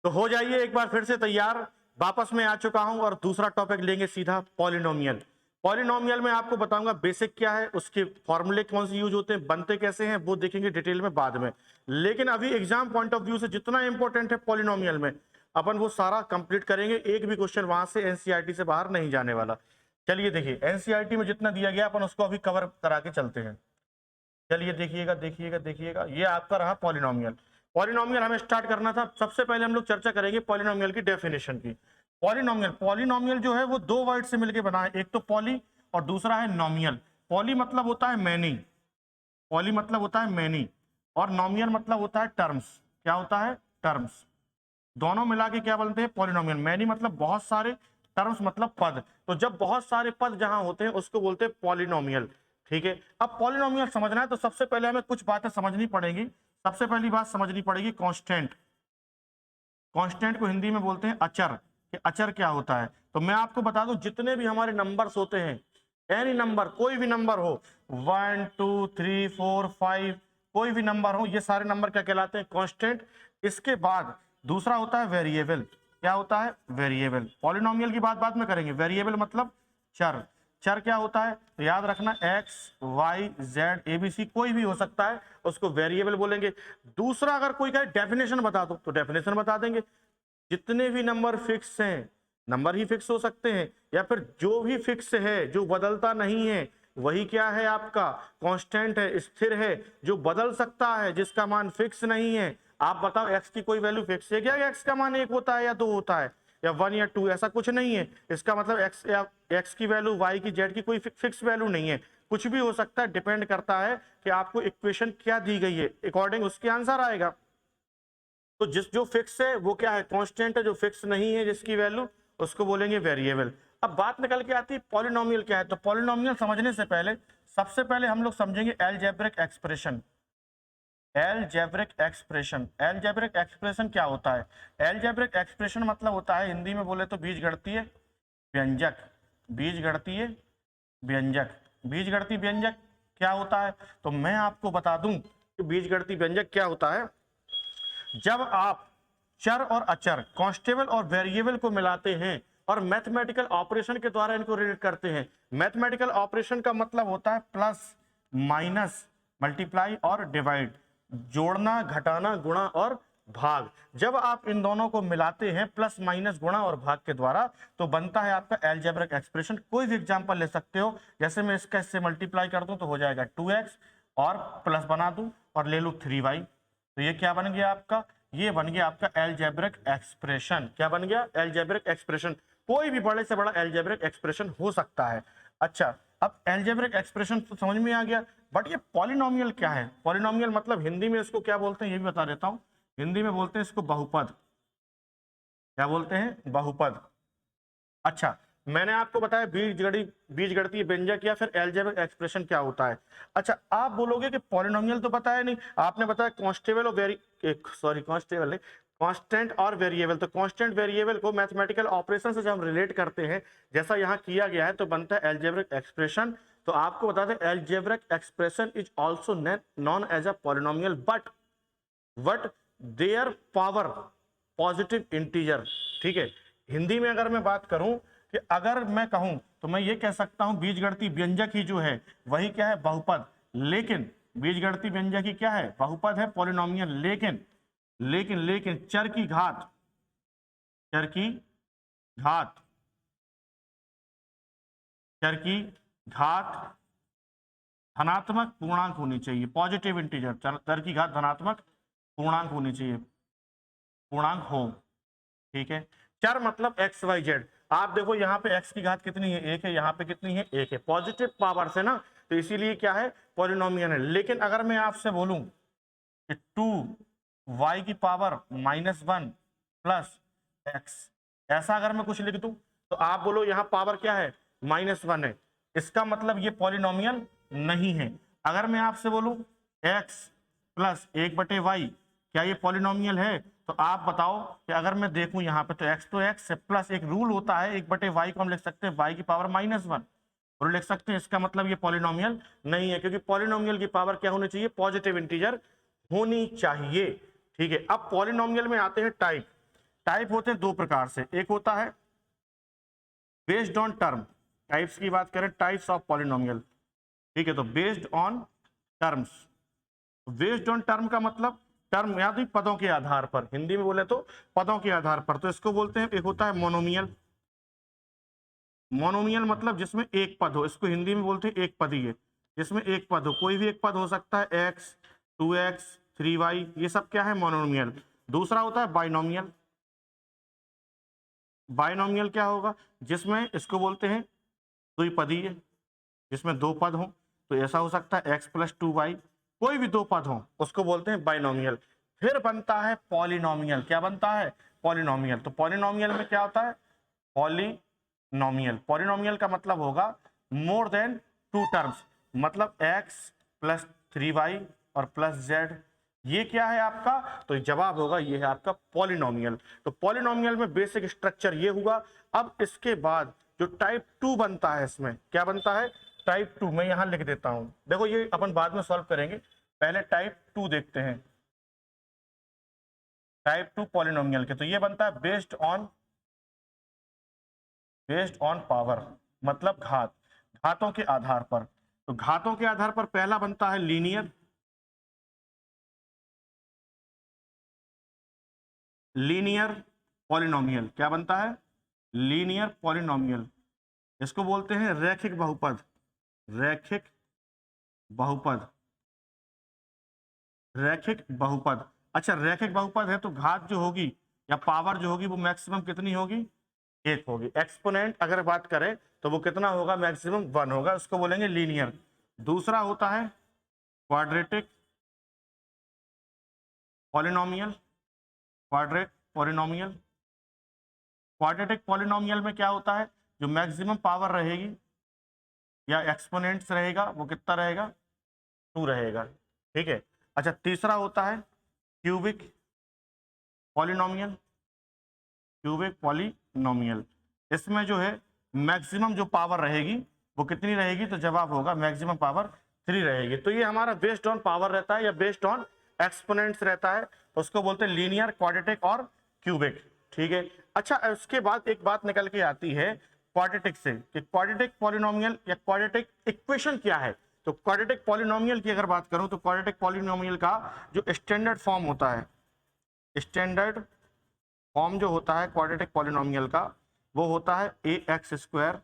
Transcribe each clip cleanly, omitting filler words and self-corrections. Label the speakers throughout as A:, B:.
A: तो हो जाइए एक बार फिर से तैयार, वापस में आ चुका हूं और दूसरा टॉपिक लेंगे सीधा पॉलिनोमियल। पॉलिनोमियल में आपको बताऊंगा बेसिक क्या है, उसके फॉर्मूले कौन से यूज होते हैं, बनते कैसे हैं, वो देखेंगे डिटेल में बाद में। लेकिन अभी एग्जाम पॉइंट ऑफ व्यू से जितना इंपॉर्टेंट है पॉलिनोमियल में, अपन वो सारा कंप्लीट करेंगे। एक भी क्वेश्चन वहां से एनसीईआरटी से बाहर नहीं जाने वाला। चलिए देखिए, एनसीईआरटी में जितना दिया गया अपन उसको अभी कवर करा के चलते हैं। चलिए देखिएगा देखिएगा देखिएगा, ये आपका रहा पॉलिनोमियल। पॉलिनोमियल हमें स्टार्ट करना था। सबसे पहले हम लोग चर्चा करेंगे पॉलिनोमियल की डेफिनेशन की। पॉलिनोमियल पॉलिनोमियल जो है वो दो वर्ड से मिलकर बना है, एक तो पॉली और दूसरा है नोमियल। पॉली मतलब होता है मैनी, पॉली मतलब होता है मैनी, और नोमियल मतलब होता है टर्म्स। क्या होता है? टर्म्स। दोनों मिला के क्या बोलते हैं? पॉलिनोमियल। मैनी मतलब बहुत सारे, टर्म्स मतलब पद। तो जब बहुत सारे पद जहां होते हैं उसको बोलते हैं पॉलिनोमियल। ठीक है, अब पॉलिनोमियल समझना है तो सबसे पहले हमें कुछ बातें समझनी पड़ेगी। सबसे पहली बात समझनी पड़ेगी कांस्टेंट। कांस्टेंट को हिंदी में बोलते हैं अचर। कि अचर क्या होता है? तो मैं आपको बता दूं, जितने भी हमारे नंबर्स होते हैं, एनी नंबर, कोई भी नंबर हो, 1 2 3 4 5, कोई भी नंबर हो, ये सारे नंबर क्या कहलाते हैं? कांस्टेंट। इसके बाद दूसरा होता है वेरिएबल। क्या होता है? वेरिएबल। पॉलिनोमियल की बात बाद में करेंगे। वेरिएबल मतलब चर। चर क्या होता है? तो याद रखना, एक्स वाई जेड एबीसी कोई भी हो सकता है, उसको वेरिएबल बोलेंगे। दूसरा, अगर कोई कहे डेफिनेशन बता दो तो डेफिनेशन बता देंगे। जितने भी नंबर फिक्स हैं, नंबर ही फिक्स हो सकते हैं, या फिर जो भी फिक्स है, जो बदलता नहीं है, वही क्या है? आपका कांस्टेंट है, स्थिर है। जो बदल सकता है, जिसका मान फिक्स नहीं है, आप बताओ एक्स की कोई वैल्यू फिक्स है क्या? एक्स का मान 1 होता है या 2 होता है या 1 या 2? ऐसा कुछ नहीं है। इसका मतलब एक्स या एक्स की वैल्यू, वाई की, जेड की कोई फिक्स वैल्यू नहीं है। कुछ भी हो सकता है, डिपेंड करता है कि आपको इक्वेशन क्या दी गई है, अकॉर्डिंग उसके आंसर आएगा। तो जो फिक्स है वो क्या है? कांस्टेंट है। जो फिक्स नहीं है, जिसकी वैल्यू, उसको बोलेंगे वेरिएबल। अब बात निकल के आती है पॉलिनोमियल क्या है। तो पॉलिनोमियल समझने से पहले सबसे पहले हम लोग समझेंगे algebraic expression. Algebraic expression, algebraic expression क्या होता है? अलजेब्रिक एक्सप्रेशन मतलब होता है, हिंदी में बोले तो बीजगणितीय व्यंजक। बीजगणितीय व्यंजक, बीजगणितीय व्यंजक क्या होता है? तो मैं आपको बता दूं कि बीजगणितीय व्यंजक क्या होता है। जब आप चर और अचर, कांस्टेबल और वेरिएबल को मिलाते हैं और मैथमेटिकल ऑपरेशन के द्वारा इनको रिलेट करते हैं। मैथमेटिकल ऑपरेशन का मतलब होता है प्लस, माइनस, मल्टीप्लाई और डिवाइड, जोड़ना, घटाना, गुणा और भाग। जब आप इन दोनों को मिलाते हैं प्लस माइनस गुणा और भाग के द्वारा, तो बनता है आपका अलजेब्रिक एक्सप्रेशन। कोई भी एग्जांपल ले सकते हो, जैसे मैं इसका इससे मल्टीप्लाई कर दूं तो हो जाएगा 2x, और प्लस बना दूं और ले लूं 3y, तो ये क्या बन गया आपका? ये बन गया आपका अलजेब्रिक एक्सप्रेशन। क्या बन गया? Algebraic expression. कोई भी बड़े से बड़ा अलजेब्रिक एक्सप्रेशन हो सकता है। अच्छा, अब अलजेब्रिक एक्सप्रेशन तो समझ में आ गया, बट ये पॉलिनोमियल क्या है? पॉलिनोमियल मतलब हिंदी में इसको क्या बोलते हैं ये भी बता देता हूं। हिंदी में बोलते हैं इसको बहुपद। क्या बोलते हैं? बहुपद। अच्छा, मैंने आपको बताया बीजगणितीय व्यंजक या फिर अलजेब्रिक एक्सप्रेशन क्या होता है। अच्छा, आप बोलोगे कि पॉलिनोमियल तो बताया नहीं, आपने बताया कांस्टेबल और कांस्टेबल नहीं, कांस्टेंट और वेरिएबल। तो कांस्टेंट वेरिएबल को मैथमेटिकल ऑपरेशन से जब हम रिलेट करते हैं, जैसा यहाँ किया गया है, तो बनता है अलजेब्रिक एक्सप्रेशन। तो आपको बता दें, algebraic expression is also known as a polynomial, but their power positive integer. ठीक है, हिंदी में अगर मैं बात करूं कि अगर मैं कहूं तो मैं ये कह सकता हूं बीजगणितीय व्यंजक ही जो है वही क्या है? बहुपद। लेकिन बीजगणितीय व्यंजक ही क्या है? बहुपद है, पॉलिनोमियल। लेकिन लेकिन लेकिन चर की घात, चर की घात, चर की घात धनात्मक पूर्णांक होनी चाहिए। पॉजिटिव इंटीजर, चर की घात धनात्मक पूर्णांक होनी चाहिए, पूर्णांक हो। ठीक है, चर मतलब एक्स वाई जेड। आप देखो यहाँ पे एक्स की घात कितनी है? 1 है। यहाँ पे कितनी है? 1 है। पॉजिटिव पावर से ना, तो इसीलिए क्या है? पॉलिनोमियल है। लेकिन अगर मैं आपसे बोलूं कि 2y की पावर -1 प्लस एक्स, ऐसा अगर मैं कुछ लिख दूं, तो आप बोलो यहाँ पावर क्या है? -1 है। इसका मतलब ये पॉलिनोमियल नहीं है। अगर मैं आपसे बोलूं x प्लस 1/y, क्या ये पॉलिनोमियल है? तो आप बताओ कि अगर मैं देखूं यहाँ पे, तो x है, प्लस एक रूल होता है 1/y को हम लिख सकते हैं y की पावर -1 और लिख सकते हैं। इसका मतलब ये पॉलिनोमियल नहीं है, क्योंकि पॉलिनोमियल की पावर क्या होनी चाहिए? पॉजिटिव इंटीजर होनी चाहिए। ठीक है, अब पॉलिनोमियल में आते हैं टाइप। टाइप होते हैं दो प्रकार से, एक होता है बेस्ड ऑन टर्म, टाइप्स की बात करें, टाइप्स ऑफ पॉलिनोमियल, ठीक है। तो based on terms, based on term का मतलब टर्म या तो पदों के आधार पर, हिंदी में बोले तो पदों के आधार पर, तो इसको बोलते हैं, एक होता है मोनोमियल। मोनोमियल मतलब जिसमें एक पद हो, इसको हिंदी में बोलते हैं एक पदीय, जिसमें एक पद हो, कोई भी एक पद हो सकता है, एक्स, 2x, 3y, ये सब क्या है, मोनोमियल। दूसरा होता है बाइनोमियल। बाइनोमियल क्या होगा, जिसमें इसको बोलते हैं द्विपदीय, जिसमें दो पद हो, तो ऐसा हो सकता है x + 2y, कोई भी दो पद हो उसको बोलते हैं बाइनोमियल। फिर बनता है पॉलिनोमियल। क्या बनता है, पॉलिनोमियल। तो पॉलिनोमियल में क्या होता है, पॉलिनोमियल, पॉलिनोमियल का मतलब होगा मोर देन टू टर्म्स, मतलब x + 3y और +z, ये क्या है आपका, तो जवाब होगा ये है आपका पॉलिनोमियल। तो पॉलिनोमियल में बेसिक स्ट्रक्चर ये हुआ। अब इसके बाद जो टाइप 2 बनता है, इसमें क्या बनता है, टाइप 2, मैं यहां लिख देता हूं, देखो ये अपन बाद में सॉल्व करेंगे, पहले टाइप 2 देखते हैं। टाइप 2 पॉलिनोमियल के, तो ये बनता है बेस्ड ऑन पावर, मतलब घात, घातों के आधार पर। तो घातों के आधार पर पहला बनता है लीनियर, लीनियर पॉलिनोमियल। क्या बनता है, लीनियर पॉलिनोमियल। इसको बोलते हैं रैखिक बहुपद, रैखिक बहुपद, रैखिक बहुपद। अच्छा, रैखिक बहुपद है तो घात जो होगी या पावर जो होगी वो मैक्सिमम कितनी होगी, एक होगी। एक्सपोनेंट अगर बात करें तो वो कितना होगा, मैक्सिमम 1 होगा, उसको बोलेंगे लीनियर। दूसरा होता है quadratic polynomial, quadrate polynomial. Quadratic polynomial में क्या होता है, जो मैक्सिमम पावर रहेगी या एक्सपोनेंट्स रहेगा वो कितना रहेगा, 2 रहेगा, ठीक है। अच्छा, तीसरा होता है क्यूबिक पॉलिनोमियल, क्यूबिक पॉलिनोमियल। इसमें जो है मैक्सिमम जो पावर रहेगी वो कितनी रहेगी, तो जवाब होगा मैक्सिमम पावर 3 रहेगी। तो ये हमारा बेस्ड ऑन पावर रहता है या बेस्ड ऑन एक्सपोनेंट्स रहता है, तो उसको बोलते हैं लीनियर, क्वाड्रेटिक और क्यूबिक, ठीक है। अच्छा, उसके बाद एक बात निकल के आती है क्वाड्रेटिक से कि क्वाड्रेटिक पॉलिनोमियल या क्वाड्रेटिक इक्वेशन क्या है। तो क्वाड्रेटिक पॉलिनोमियल की अगर बात करूं तो क्वाड्रेटिक पॉलिनोमियल का जो स्टैंडर्ड फॉर्म होता है, स्टैंडर्ड फॉर्म जो होता है क्वाड्रेटिक पॉलिनोमियल का, वो होता है ax²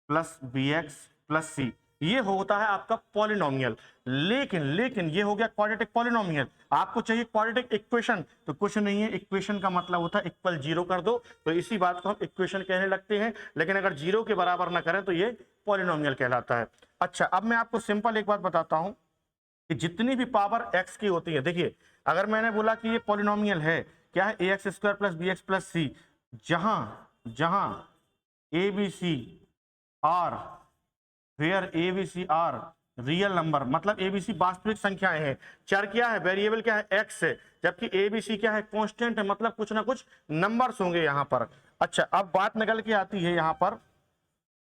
A: + bx + c, ये होता है आपका पॉलिनोमियल। लेकिन ये हो गया क्वाड्रेटिक पॉलिनोमियल। आपको चाहिए क्वाड्रेटिक इक्वेशन, तो कुछ नहीं है, इक्वेशन का मतलब होता है इक्वल 0 कर दो, तो इसी बात को हम इक्वेशन कहने लगते हैं। लेकिन अगर 0 के बराबर ना करें तो ये पॉलिनोमियल कहलाता है। अच्छा, अब मैं आपको सिंपल एक बात बताता हूं कि जितनी भी पावर x की होती है, देखिए अगर मैंने बोला कि ये पॉलिनोमियल है, क्या है, ax² + bx + c, जहां A B C are, where A B C are real number, मतलब ए बी सी वास्तविक संख्याएं हैं, चर क्या है, वेरिएबल क्या है, एक्स है, जबकि ए बी सी क्या है, कांस्टेंट है, मतलब कुछ ना कुछ नंबर्स होंगे यहाँ पर। अच्छा, अब बात निकल के आती है यहाँ पर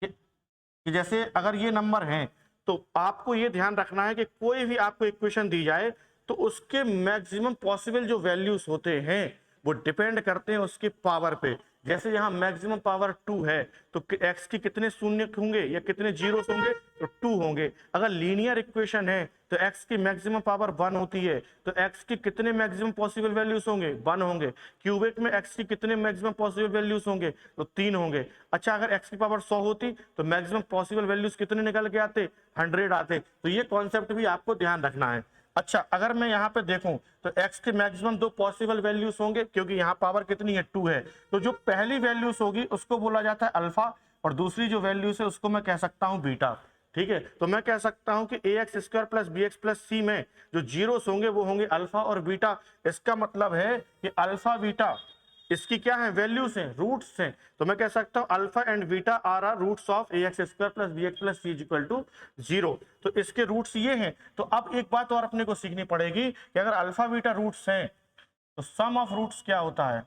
A: कि जैसे अगर ये नंबर हैं तो आपको ये ध्यान रखना है कि कोई भी आपको इक्वेशन दी जाए तो उसके मैक्सिमम पॉसिबल जो वैल्यूज होते हैं वो डिपेंड करते हैं उसकी पावर पे। जैसे यहाँ मैक्सिमम पावर 2 है तो x की कितने शून्य होंगे या कितने जीरो होंगे, तो 2 होंगे। अगर लीनियर इक्वेशन है तो x की मैक्सिमम पावर 1 होती है, तो x की कितने मैक्सिमम पॉसिबल वैल्यूज होंगे, 1 होंगे। क्यूबिक में x की कितने मैक्सिमम पॉसिबल वैल्यूज होंगे, तो 3 होंगे। अच्छा, अगर x की पावर 100 होती तो मैक्सिमम पॉसिबल वैल्यूज कितने निकल के आते, 100 आते। तो ये कॉन्सेप्ट भी आपको ध्यान रखना है। अच्छा, अगर मैं यहाँ पे देखूं तो x के मैक्सिमम 2 पॉसिबल वैल्यूज होंगे, क्योंकि यहाँ पावर कितनी है, 2 है। तो जो पहली वैल्यूज होगी उसको बोला जाता है अल्फा, और दूसरी जो वैल्यूज है उसको मैं कह सकता हूँ बीटा, ठीक है। तो मैं कह सकता हूँ कि ax² + bx + c में जो जीरोस होंगे वो होंगे अल्फा और बीटा। इसका मतलब है कि अल्फा बीटा इसकी क्या है, वैल्यूज हैं, रूट्स हैं। तो मैं कह सकता हूं alpha and beta are roots of ax² + bx + c = 0। तो इसके रूट्स ये हैं। तो अब एक बात और अपने को सीखनी पड़ेगी कि अगर अल्फा बीटा रूट्स हैं तो सम ऑफ रूट्स क्या होता है,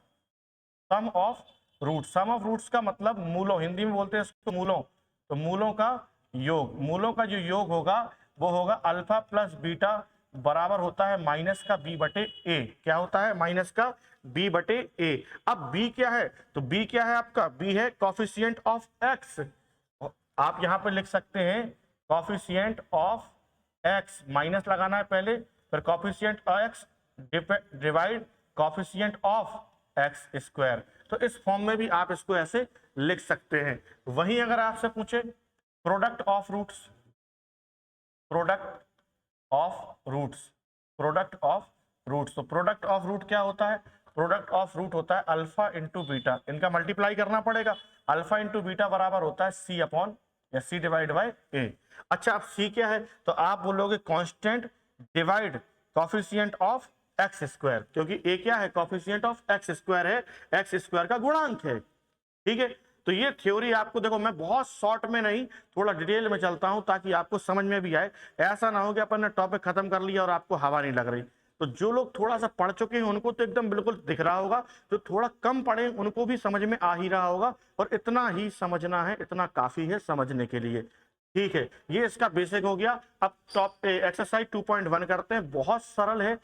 A: sum of roots. Sum of roots का मतलब मूलों, हिंदी में बोलते हैं इसको मूलों, तो मूलों का योग, मूलों का जो योग होगा वो होगा अल्फा + बीटा बराबर होता है माइनस का बी बटे ए। क्या होता है? माइनस का बी बटे ए। अब बी क्या है? तो बी क्या है आपका? बी है कॉफिशिएंट ऑफ एक्स। आप यहां पर लिख सकते हैं कॉफिशिएंट ऑफ एक्स, माइनस लगाना है पहले, फिर coefficient x divide coefficient of x square. तो इस फॉर्म में भी आप इसको ऐसे लिख सकते हैं। वहीं अगर आपसे पूछे product of roots, product of roots, product of roots, तो प्रोडक्ट ऑफ रूट क्या होता है? प्रोडक्ट ऑफ रूट होता है अल्फा इंटू बीटा, इनका मल्टीप्लाई करना पड़ेगा। अल्फा इंटू बीटा बराबर होता है सी अपॉन या सी डिवाइड बाय ए। अच्छा, अब सी क्या है? तो आप बोलोगे constant divide coefficient of x square, क्योंकि ए क्या है? कॉफिशिएंट ऑफ एक्स स्क्वायर है, एक्स स्क्वायर का गुणांक है। ठीक है, तो ये थ्योरी आपको, देखो मैं बहुत शॉर्ट में नहीं, थोड़ा डिटेल में चलता हूं ताकि आपको समझ में भी आए। ऐसा ना हो कि अपन ने टॉपिक खत्म कर लिया और आपको हवा नहीं लग रही। तो जो लोग थोड़ा सा पढ़ चुके हैं उनको तो एकदम बिल्कुल दिख रहा होगा, जो थोड़ा कम पढ़े उनको भी समझ में आ ही रहा होगा, और इतना ही समझना है, इतना काफी है समझने के लिए। ठीक है, ये इसका बेसिक हो गया। अब टॉप एक्सरसाइज 2.1 करते हैं। बहुत सरल है,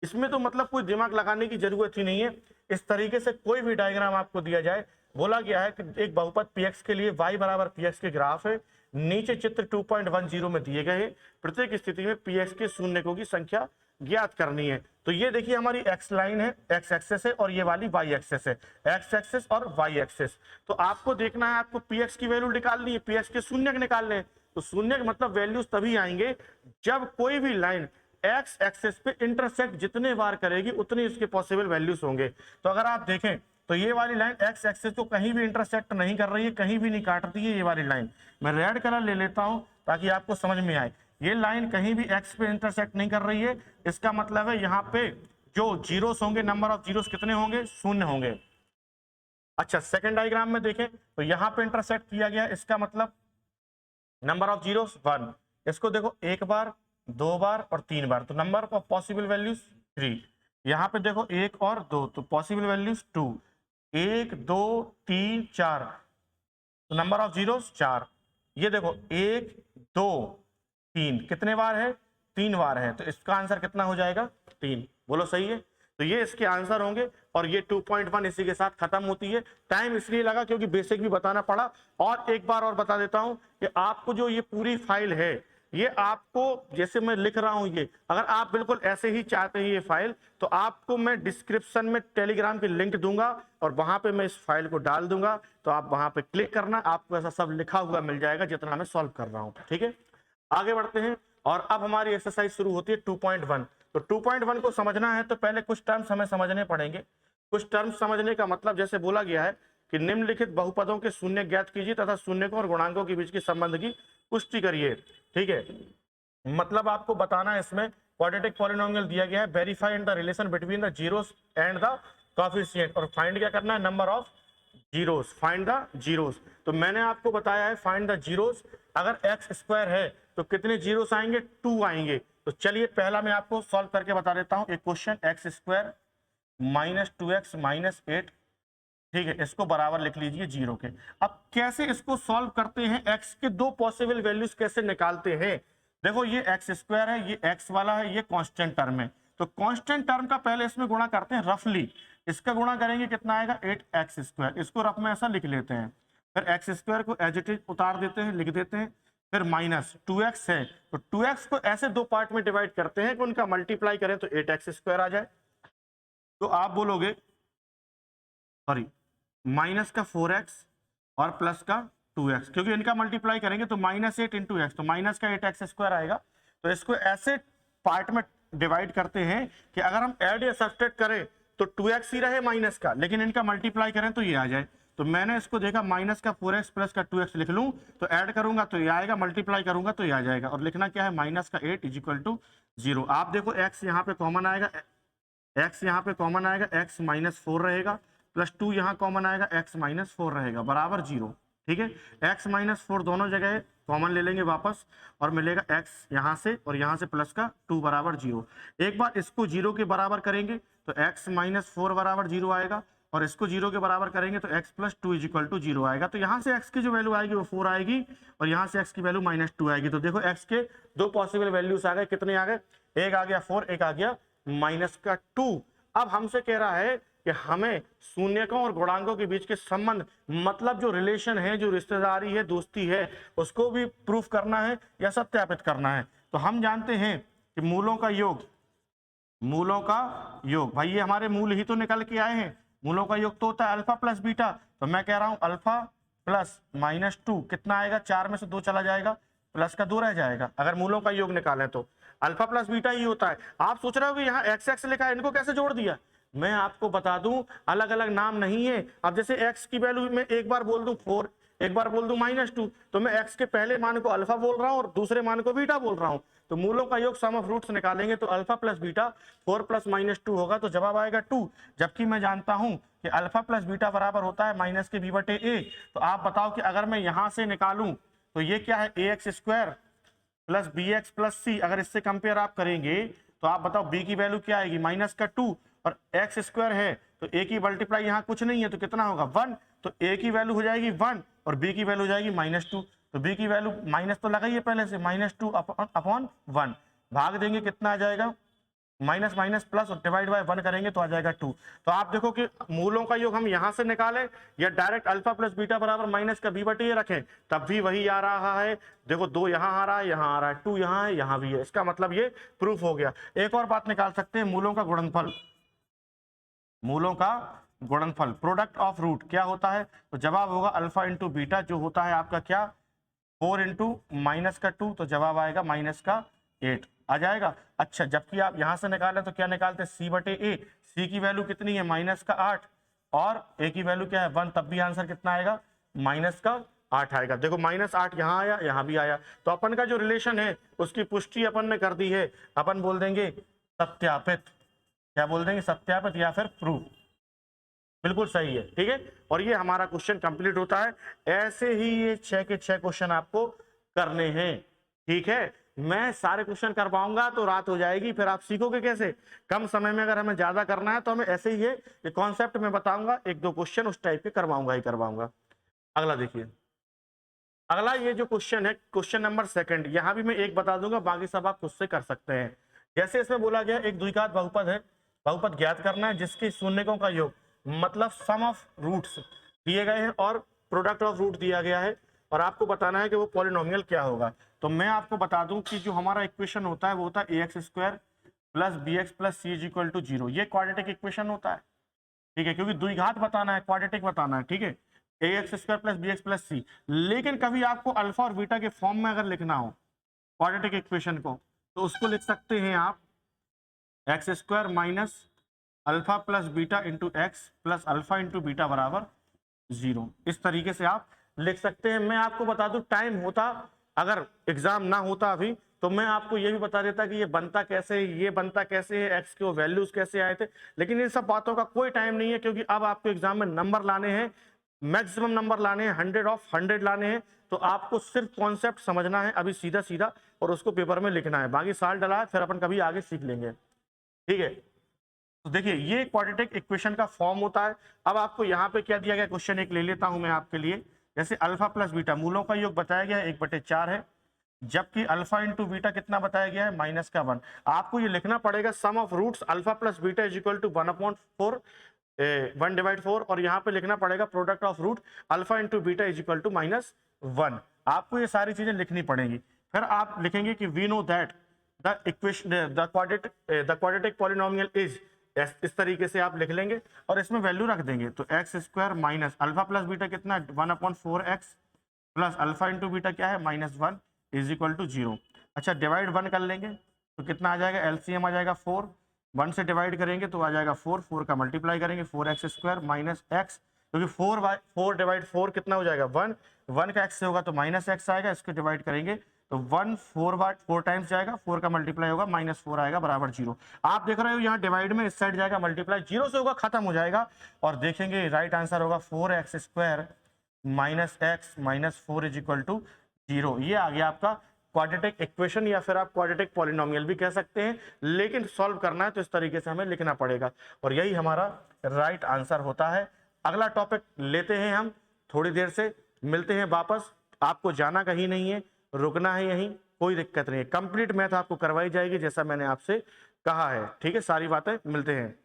A: इसमें तो मतलब कोई दिमाग लगाने की जरूरत ही नहीं है। इस तरीके से कोई भी डायग्राम आपको दिया जाए, बोला गया है कि एक बहुपद px के लिए y बराबर px के ग्राफ है, नीचे चित्र 2.10 में दिए गए हैं, प्रत्येक स्थिति में px के शून्यकों की संख्या ज्ञात करनी है। तो ये देखिए हमारी x लाइन है, x एक्सेस है, और ये वाली y एक्सेस है, x एक्सेस और y एक्सेस। तो आपको देखना है, आपको px की वैल्यू निकालनी है, px के शून्यक निकालने हैं। तो शून्यक मतलब वैल्यूज तभी आएंगे जब कोई भी लाइन एक्स एक्सेस पे इंटरसेक्ट जितने बार करेगी उतनी इसके पॉसिबल वैल्यूज होंगे। तो अगर आप देखें तो ये वाली लाइन एक्स एक्सेस को कहीं भी इंटरसेक्ट नहीं कर रही है, कहीं भी नहीं काट रही है ये वाली लाइन। मैं रेड कलर ले लेता हूं ताकि आपको समझ में आए। ये लाइन कहीं भी एक्स पे इंटरसेक्ट नहीं कर रही है, इसका मतलब है यहाँ पे जो जीरोस होंगे, नंबर ऑफ जीरोस कितने होंगे? शून्य होंगे। अच्छा, सेकेंड डायग्राम में देखें तो यहाँ पे इंटरसेक्ट किया गया, इसका मतलब नंबर ऑफ जीरोस 1। इसको देखो एक बार, दो बार और तीन बार, तो नंबर ऑफ पॉसिबल वैल्यूज 3। यहाँ पे देखो एक और दो, तो पॉसिबल वैल्यूज 2। 1 2 3 4, तो नंबर ऑफ जीरोस 4। ये देखो 1 2 3, कितने बार है? 3 बार है, तो इसका आंसर कितना हो जाएगा? 3। बोलो सही है? तो ये इसके आंसर होंगे, और ये 2.1 इसी के साथ खत्म होती है। टाइम इसलिए लगा क्योंकि बेसिक भी बताना पड़ा। और एक बार और बता देता हूं कि आपको जो ये पूरी फाइल है, ये आपको जैसे मैं लिख रहा हूं, ये अगर आप बिल्कुल ऐसे ही चाहते हैं ये फाइल, तो आपको मैं डिस्क्रिप्शन में टेलीग्राम की लिंक दूंगा और वहां पे मैं इस फाइल को डाल दूंगा। तो आप वहां पे क्लिक करना, आपको ऐसा सब लिखा हुआ मिल जाएगा जितना मैं सॉल्व कर रहा हूं। ठीक है, आगे बढ़ते हैं। और अब हमारी एक्सरसाइज शुरू होती है 2.1। तो 2.1 को समझना है तो पहले कुछ टर्म्स हमें समझने पड़ेंगे। कुछ टर्म्स समझने का मतलब, जैसे बोला गया है कि निम्नलिखित बहुपदों के शून्य ज्ञात कीजिए तथा शून्यकों और गुणांकों के बीच के संबंध की पुष्टि करिए। ठीक है, मतलब आपको बताना है, इसमें क्वाड्रेटिक पॉलिनोमियल दिया गया है, verify the relation between the zeros and the coefficient, और फाइंड क्या करना है? Number of zeros, find the zeros. तो मैंने आपको बताया है फाइंड द जीरोस, अगर एक्स स्क्वायर है तो कितने जीरोस आएंगे? 2 आएंगे। तो चलिए पहला मैं आपको सॉल्व करके बता देता हूं एक question. X square minus 2x minus 8, ठीक है, इसको बराबर लिख लीजिए 0 के। अब कैसे इसको सॉल्व करते हैं? x के दो पॉसिबल वैल्यूज कैसे निकालते हैं? देखो ये एक्स स्क्वायर है, ये x वाला है, ये कांस्टेंट टर्म है। तो कांस्टेंट टर्म का पहले इसमें गुणा करते हैं रफली। इसका गुणा करेंगे कितना आएगा? 8x square. इसको रफ में ऐसा लिख लेते हैं, फिर एक्स स्क्वायर को एज इट इज उतार देते हैं, लिख देते हैं, फिर माइनस 2x है, तो 2x को ऐसे दो पार्ट में डिवाइड करते हैं कि उनका मल्टीप्लाई करें तो 8x स्क्वायर आ जाए। तो आप बोलोगे, सॉरी, माइनस का 4x और प्लस का 2x, क्योंकि इनका मल्टीप्लाई करेंगे तो -8 इंटू एक्स, तो माइनस का 8x स्क्वायर आएगा। तो इसको ऐसे पार्ट में डिवाइड करते हैं कि अगर हम ऐड या सब्सट्रैक्ट करें तो 2x ही रहे माइनस का, लेकिन इनका मल्टीप्लाई करें तो ये आ जाए। तो मैंने इसको देखा, माइनस का 4x प्लस का 2x लिख लूं तो ऐड करूंगा तो ये आएगा, मल्टीप्लाई करूंगा तो ये आ जाएगा, और लिखना क्या है? माइनस का 8 इज इक्वल टू 0। आप देखो x यहाँ पे कॉमन आएगा, x यहाँ पे कॉमन आएगा, x -4 रहेगा, प्लस 2 यहाँ कॉमन आएगा, x -4 रहेगा, बराबर 0। ठीक है, x -4 दोनों जगह कॉमन ले लेंगे वापस, और मिलेगा x यहाँ से और यहाँ से प्लस का 2 बराबर 0। एक बार इसको 0 के बराबर करेंगे तो x -4 बराबर 0 आएगा, और इसको 0 के बराबर करेंगे तो x plus 2 is equal to 0 आएगा। तो यहाँ से x की जो वैल्यू आएगी वो 4 आएगी और यहाँ से x की वैल्यू -2 आएगी। तो देखो x के दो पॉसिबल वैल्यूज आ गए, कितने आ गए, एक आ गया 4, एक आ गया -2। अब हमसे कह रहा है कि हमें शून्यकों और गुणांकों के बीच के संबंध, मतलब जो रिलेशन है, जो रिश्तेदारी है, दोस्ती है, उसको भी प्रूफ करना है या सत्यापित करना है। तो हम जानते हैं कि मूलों का योग, भाई ये हमारे मूल ही तो निकल के आए हैं। मूलों का योग तो होता है अल्फा प्लस बीटा। तो मैं कह रहा हूं अल्फा प्लस -2 कितना आएगा, 4 में से 2 चला जाएगा, प्लस का 2 रह जाएगा। अगर मूलों का योग निकालें तो अल्फा प्लस बीटा ही होता है। आप सोच रहे हो कि यहाँ x लिखा है, इनको कैसे जोड़ दिया। मैं आपको बता दूं अलग अलग नाम नहीं है। अब जैसे x की वैल्यू में एक बार बोल दूं 4, एक बार बोल दूं -2, तो मैं x के पहले मान को अल्फा बोल रहा हूं और दूसरे मान को बीटा बोल रहा हूं। तो मूलों का योग सम ऑफ रूट्स निकालेंगे तो अल्फा प्लस बीटा 4 प्लस -2 होगा, तो जवाब आएगा 2। जबकि मैं जानता हूं कि अल्फा प्लस बीटा बराबर होता है माइनस के b/a। तो आप बताओ कि अगर मैं यहां से निकालूं तो ये क्या है, ax² plus bx plus c। अगर इससे कंपेयर आप करेंगे तो आप बताओ b की वैल्यू क्या आएगी, -2 और x² है तो a की मल्टीप्लाई यहाँ कुछ नहीं है तो कितना होगा 1। तो a की वैल्यू हो जाएगी 1 और b की वैल्यू हो जाएगी -2। तो b की वैल्यू माइनस तो लगाइए पहले से, -2 अपॉन 1, भाग देंगे कितना आ जाएगा, माइनस माइनस प्लस और डिवाइड बाय 1 करेंगे तो आ जाएगा 2। तो आप देखो कि मूलों का योग हम यहां से निकालें या डायरेक्ट अल्फा प्लस बीटा बराबर माइनस का b/a रखें, तब भी वही आ रहा है। देखो 2 यहां आ रहा है, यहां आ रहा है, 2 यहां है, यहां भी है, इसका मतलब ये प्रूफ हो गया। एक और बात निकाल सकते हैं, मूलों का गुणनफल, प्रोडक्ट ऑफ रूट क्या होता है। तो जवाब होगा अल्फा इंटू बीटा, जो होता है आपका क्या 4 इंटू -2, तो जवाब आएगा -8 आ जाएगा। अच्छा, जबकि आप यहां से निकालें तो क्या निकालते हैं, c/a। c की वैल्यू कितनी है, -8 और a की वैल्यू क्या है 1, तब भी आंसर कितना आएगा, -8 आएगा। देखो -8 यहाँ आया, यहाँ भी आया। तो अपन का जो रिलेशन है उसकी पुष्टि अपन ने कर दी है। अपन बोल देंगे सत्यापित, क्या बोल देंगे, सत्यापित या फिर प्रूफ। बिल्कुल सही है, ठीक है। और ये हमारा क्वेश्चन कंप्लीट होता है। ऐसे ही ये 6 के 6 क्वेश्चन आपको करने हैं, ठीक है। मैं सारे क्वेश्चन करवाऊंगा तो रात हो जाएगी, फिर आप सीखोगे कैसे। कम समय में अगर हमें ज्यादा करना है तो हमें ऐसे ही है, ये कॉन्सेप्ट में बताऊंगा, 1-2 क्वेश्चन उस टाइप के करवाऊंगा। अगला देखिए, अगला ये जो क्वेश्चन है, क्वेश्चन नंबर 2, यहां भी मैं एक बता दूंगा, बाकी सब आप खुद से कर सकते हैं। जैसे इसमें बोला गया एक द्विघात बहुपद है, बहुपद ज्ञात करना है जिसके शून्यकों का योग, मतलब सम ऑफ रूट्स दिए गए हैं और प्रोडक्ट ऑफ रूट दिया गया है, और आपको बताना है कि वो पॉलिनोमियल क्या होगा। तो मैं आपको बता दूं कि जो हमारा इक्वेशन होता है वो होता है ax² plus bx plus c equal to 0। ये क्वाड्रेटिक इक्वेशन होता है, ठीक है, क्योंकि द्विघात बताना है, क्वाड्रेटिक बताना है, ठीक है, ax² plus bx plus c। लेकिन कभी आपको अल्फा और बीटा के फॉर्म में अगर लिखना हो क्वाड्रेटिक इक्वेशन को, तो उसको लिख सकते हैं आप x² minus alpha plus beta into x plus alpha into beta बराबर 0। इस तरीके से आप लिख सकते हैं। मैं आपको बता दूं, टाइम होता, अगर एग्जाम ना होता अभी, तो मैं आपको ये भी बता देता कि ये बनता कैसे है, ये बनता कैसे है, एक्स के वैल्यूज कैसे आए थे। लेकिन इन सब बातों का कोई टाइम नहीं है, क्योंकि अब आपको एग्जाम में नंबर लाने हैं, मैक्सिमम नंबर लाने हैं, 100 ऑफ 100 लाने हैं। तो आपको सिर्फ कॉन्सेप्ट समझना है अभी सीधा सीधा, और उसको पेपर में लिखना है। बाकी साल डला है, फिर अपन कभी आगे सीख लेंगे, ठीक है। तो देखिए, ये क्वाड्रेटिक इक्वेशन का फॉर्म होता है। अब आपको यहाँ पे क्या दिया गया, क्वेश्चन एक ले लेता हूं मैं आपके लिए। जैसे अल्फा प्लस बीटा, मूलों का योग बताया गया है 1/4 है, जबकि अल्फा इंटू बीटा कितना बताया गया है, -1। आपको ये लिखना पड़ेगा sum of roots alpha plus beta is equal to 1/4, 1/4, और यहाँ पे लिखना पड़ेगा product of root alpha into beta is equal to -1। आपको ये सारी चीजें लिखनी पड़ेंगी। फिर आप लिखेंगे कि we know that the equation the quadratic polynomial is, इस तरीके से आप लिख लेंगे और इसमें वैल्यू रख देंगे। तो x² minus alpha plus beta कितना है, 1/4x plus alpha into beta क्या है, -1 इज इक्वल टू 0। अच्छा, डिवाइड 1 कर लेंगे तो कितना आ जाएगा, एलसीएम आ जाएगा 4, 1 से डिवाइड करेंगे तो आ जाएगा 4 का मल्टीप्लाई करेंगे 4x² माइनस x, क्योंकि 4 डिवाइड 4 कितना हो जाएगा 1 का x से होगा तो -x आएगा, इसको डिवाइड करेंगे तो 1 4 टाइम्स जाएगा, 4 का मल्टीप्लाई होगा, -4 आएगा बराबर 0। आप देख रहे हो यहाँ डिवाइड में इस साइड जाएगा, मल्टीप्लाई 0 से होगा, खत्म हो जाएगा, और देखेंगे राइट आंसर होगा 4x² minus x minus 4 is equal to 0। ये आ गया आपका क्वाड्रेटिक इक्वेशन या फिर आप क्वाड्रेटिक पॉलिनोमियल भी कह सकते हैं, लेकिन सॉल्व करना है तो इस तरीके से हमें लिखना पड़ेगा और यही हमारा राइट आंसर होता है। अगला टॉपिक लेते हैं हम, थोड़ी देर से मिलते हैं वापस। आपको जाना कहीं नहीं है, रुकना है यहीं, कोई दिक्कत नहीं है। कंप्लीट मैथ आपको करवाई जाएगी जैसा मैंने आपसे कहा है, ठीक है। सारी बातें मिलते हैं।